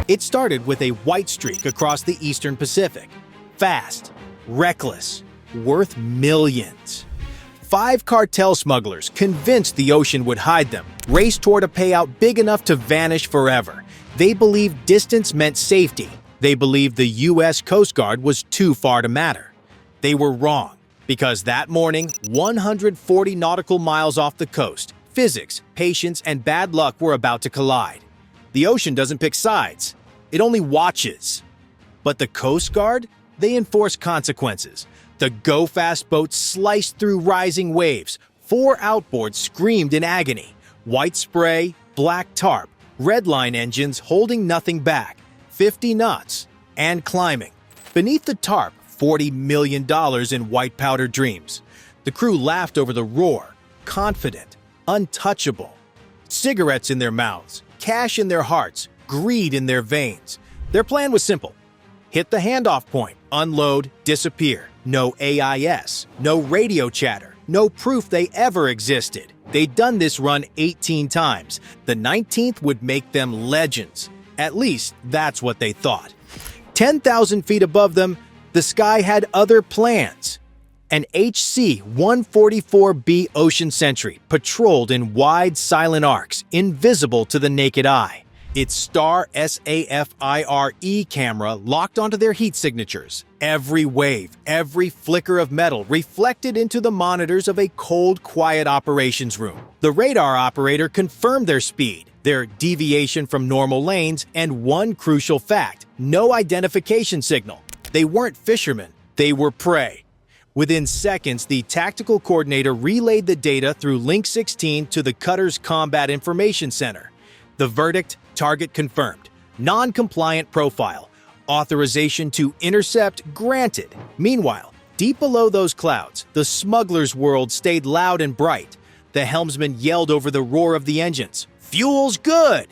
It started with a white streak across the eastern Pacific. Fast, reckless, worth millions. 5 cartel smugglers, convinced the ocean would hide them, raced toward a payout big enough to vanish forever. They believed distance meant safety. They believed the U.S. Coast Guard was too far to matter. They were wrong, because that morning, 140 nautical miles off the coast, physics, patience, and bad luck were about to collide. The ocean doesn't pick sides. It only watches. But the Coast Guard? They enforce consequences. The go-fast boat sliced through rising waves. 4 outboards screamed in agony. White spray, black tarp, red line engines holding nothing back. 50 knots. And climbing. Beneath the tarp, $40 million in white powder dreams. The crew laughed over the roar. Confident. Untouchable. Cigarettes in their mouths. Cash in their hearts. Greed in their veins. Their plan was simple. Hit the handoff point, unload, disappear. No AIS, no radio chatter, no proof they ever existed. They'd done this run 18 times. The 19th would make them legends. At least, that's what they thought. 10,000 feet above them, the sky had other plans. An HC-144B Ocean Sentry patrolled in wide, silent arcs, invisible to the naked eye. Its Star SAFIRE camera locked onto their heat signatures. Every wave, every flicker of metal reflected into the monitors of a cold, quiet operations room. The radar operator confirmed their speed, their deviation from normal lanes, and one crucial fact: no identification signal. They weren't fishermen, they were prey. Within seconds, the tactical coordinator relayed the data through Link 16 to the cutter's Combat Information Center. The verdict: target confirmed. Non-compliant profile. Authorization to intercept granted. Meanwhile, deep below those clouds, the smuggler's world stayed loud and bright. The helmsman yelled over the roar of the engines, "Fuel's good!"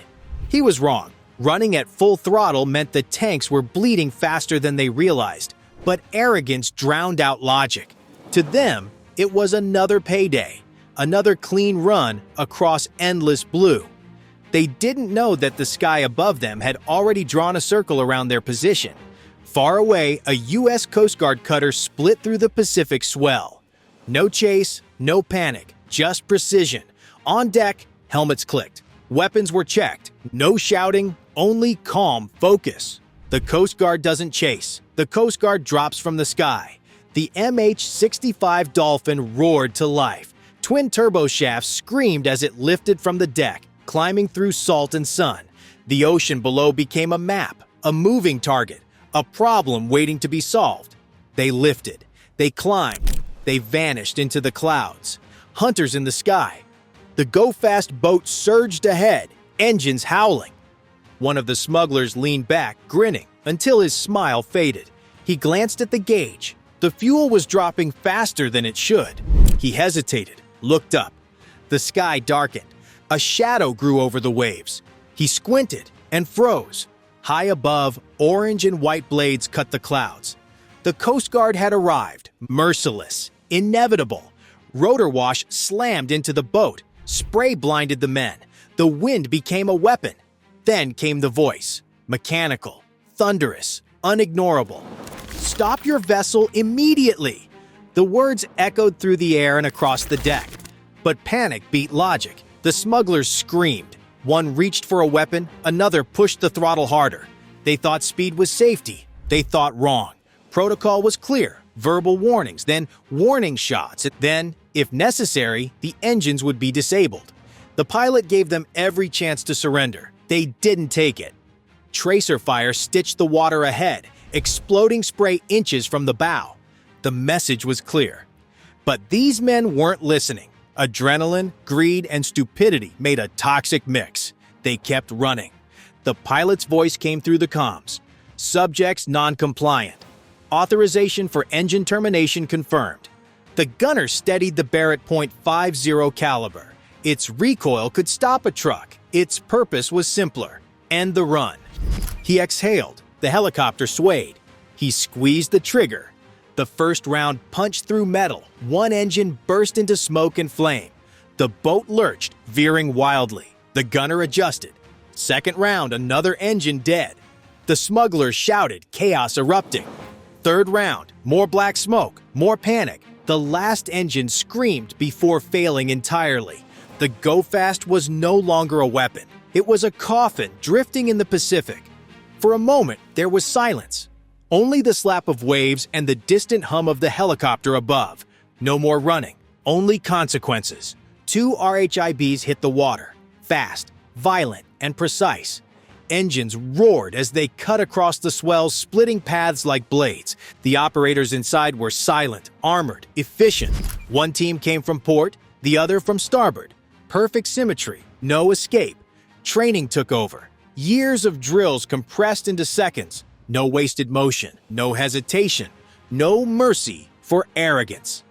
He was wrong. Running at full throttle meant the tanks were bleeding faster than they realized. But arrogance drowned out logic. To them, it was another payday. Another clean run across endless blue. They didn't know that the sky above them had already drawn a circle around their position. Far away, a U.S. Coast Guard cutter split through the Pacific swell. No chase, no panic, just precision. On deck, helmets clicked. Weapons were checked. No shouting, only calm focus. The Coast Guard doesn't chase. The Coast Guard drops from the sky. The MH-65 Dolphin roared to life. Twin turbo shafts screamed as it lifted from the deck, climbing through salt and sun. The ocean below became a map, a moving target, a problem waiting to be solved. They lifted, they climbed, they vanished into the clouds. Hunters in the sky. The go-fast boat surged ahead, engines howling. One of the smugglers leaned back, grinning, until his smile faded. He glanced at the gauge. The fuel was dropping faster than it should. He hesitated, looked up. The sky darkened. A shadow grew over the waves. He squinted and froze. High above, orange and white blades cut the clouds. The Coast Guard had arrived, merciless, inevitable. Rotor wash slammed into the boat. Spray blinded the men. The wind became a weapon. Then came the voice, mechanical, thunderous, unignorable. "Stop your vessel immediately!" The words echoed through the air and across the deck. But panic beat logic. The smugglers screamed. One reached for a weapon, another pushed the throttle harder. They thought speed was safety. They thought wrong. Protocol was clear. Verbal warnings, then warning shots. Then, if necessary, the engines would be disabled. The pilot gave them every chance to surrender. They didn't take it. Tracer fire stitched the water ahead, exploding spray inches from the bow. The message was clear. But these men weren't listening. Adrenaline, greed, and stupidity made a toxic mix. They kept running. The pilot's voice came through the comms. Subjects non-compliant. Authorization for engine termination confirmed. The gunner steadied the Barrett .50 caliber. Its recoil could stop a truck. Its purpose was simpler: end the run. He exhaled. The helicopter swayed. He squeezed the trigger. The first round punched through metal. One engine burst into smoke and flame. The boat lurched, veering wildly. The gunner adjusted. Second round, another engine dead. The smugglers shouted, chaos erupting. Third round, more black smoke, more panic. The last engine screamed before failing entirely. The go-fast was no longer a weapon. It was a coffin drifting in the Pacific. For a moment, there was silence. Only the slap of waves and the distant hum of the helicopter above. No more running, only consequences. 2 RHIBs hit the water, fast, violent, and precise. Engines roared as they cut across the swells, splitting paths like blades. The operators inside were silent, armored, efficient. One team came from port, the other from starboard. Perfect symmetry, no escape. Training took over. Years of drills compressed into seconds. No wasted motion, no hesitation, no mercy for arrogance.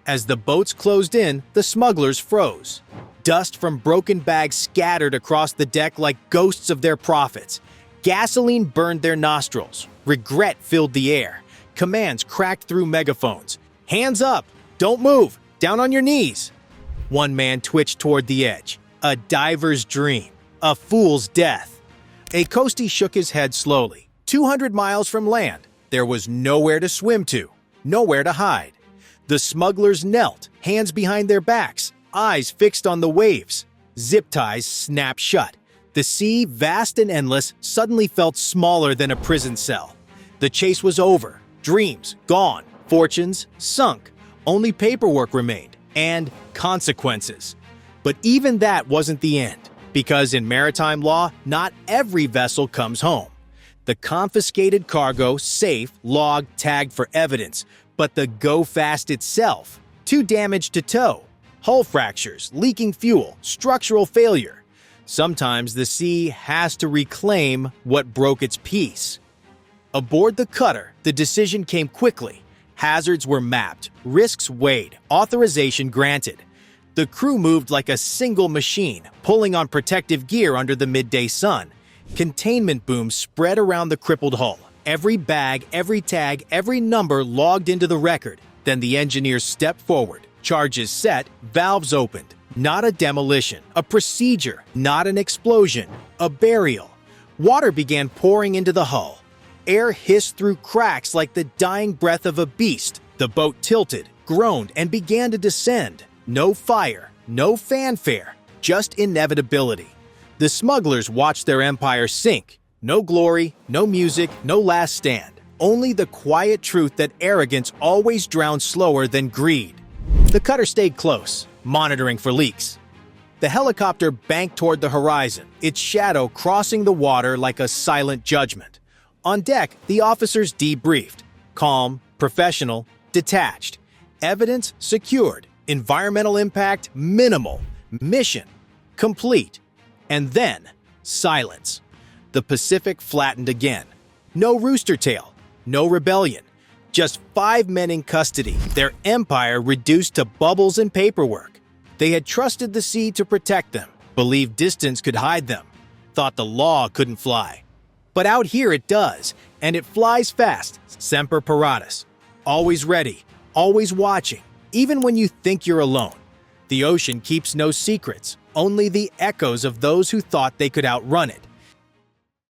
As the boats closed in, the smugglers froze. Dust from broken bags scattered across the deck like ghosts of their prophets. Gasoline burned their nostrils. Regret filled the air. Commands cracked through megaphones. Hands up! Don't move! Down on your knees! One man twitched toward the edge. A diver's dream. A fool's death. A coastie shook his head slowly. 200 miles from land. There was nowhere to swim to. Nowhere to hide. The smugglers knelt, hands behind their backs, eyes fixed on the waves. Zip ties snapped shut. The sea, vast and endless, suddenly felt smaller than a prison cell. The chase was over. Dreams gone. Fortunes sunk. Only paperwork remained. And consequences. But even that wasn't the end. Because in maritime law, not every vessel comes home. The confiscated cargo, safe, logged, tagged for evidence. But the go-fast itself, too damaged to tow. Hull fractures, leaking fuel, structural failure. Sometimes the sea has to reclaim what broke its peace. Aboard the cutter, the decision came quickly. Hazards were mapped, risks weighed, authorization granted. The crew moved like a single machine, pulling on protective gear under the midday sun. Containment booms spread around the crippled hull. Every bag, every tag, every number logged into the record. Then the engineers stepped forward. Charges set, valves opened. Not a demolition, a procedure, not an explosion, a burial. Water began pouring into the hull. Air hissed through cracks like the dying breath of a beast. The boat tilted, groaned, and began to descend. No fire, no fanfare, just inevitability. The smugglers watched their empire sink. No glory, no music, no last stand. Only the quiet truth that arrogance always drowns slower than greed. The cutter stayed close, monitoring for leaks. The helicopter banked toward the horizon, its shadow crossing the water like a silent judgment. On deck, the officers debriefed. Calm, professional, detached. Evidence secured. Environmental impact minimal. Mission complete. And then, silence. The Pacific flattened again. No rooster tail, no rebellion. Just 5 men in custody, their empire reduced to bubbles and paperwork. They had trusted the sea to protect them, believed distance could hide them, thought the law couldn't fly. But out here it does, and it flies fast, Semper Paratus. Always ready, always watching, even when you think you're alone. The ocean keeps no secrets, only the echoes of those who thought they could outrun it.